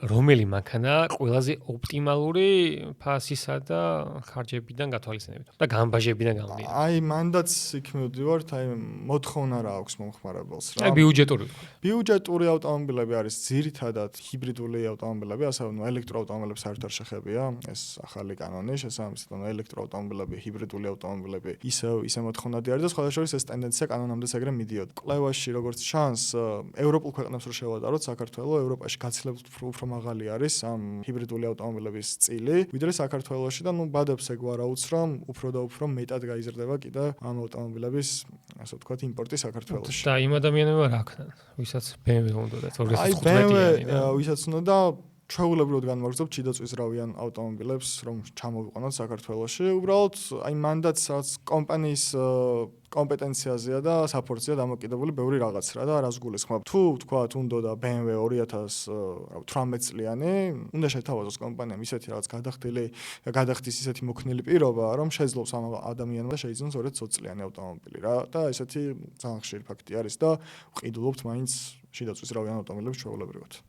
რომელი მანქანაა ყველაზე ოპტიმალური ფასისა და ხარჯებიდან გათვალისწინებით და გამბაჟებიდან გამომდინარე? აი მანდაც იქ მივდივართ, აი მოთხოვნა რა აქვს მომხმარებელს რა. აი ბიუჯეტური ვთქვი. ბიუჯეტური ავტომობილები არის ძირითადად ჰიბრიდული ავტომობილები, ასე რომ ელექტროავტომობილებს საერთოდ არ შეხებია ეს ახალი კანონი, შესაბამისად ელექტროავტომობილები, ჰიბრიდული ავტომობილები ისე მოთხოვნადი არის და სხვადასხვა ეს ტენდენცია კანონამდეც ეგრე მიდიოდა. კვლევაში როგორც ჩანს, ევროპულ ქვეყნებს რო შევადაროთ, საქართველოს ევროპაში გაცილებით უფრო მაღალი არის ამ ჰიბრიდული ავტომობილების წილი, ვიდრე საქართველოში და ბადებს ეგ ვარაუდს, რომ უფრო და უფრო მეტად გაიზრდება კიდე ამ ავტომობილების, ასე ვთქვათ, იმპორტი საქართველოში. და იმ ადამიანებმა რა ქნან, ვისაც BMW უნდათ 215-იანი. აი BMW ვისაც უნდა ჩვეულებრივად განმაგრძობთ შიდაწვიზრავიან ავტომობილებს, რომ ჩამოვიყვანოთ საქართველოში. უბრალოდ აი მანდაც რაც კომპანიის კომპეტენციაზეა და საფორცია დამოკიდებული ბევრი რაღაც რა და რას გულისხმობ. თუ თქვათ უნდა და BMW 2018 წლიანი, უნდა შეთავაზოს კომპანიამ ისეთი რაღაც გადახდის ისეთი მოქნილი პირობა, რომ შეძლოს ამ ადამიანმა შეიძინოს 2020 წლიანი ავტომობილი რა და ესეთი ძალიან ხშირი ფაქტი არის და ვყიდულობთ მაინც შიდაწვიზრავიან ავტომობილებს ჩვეულებრივად.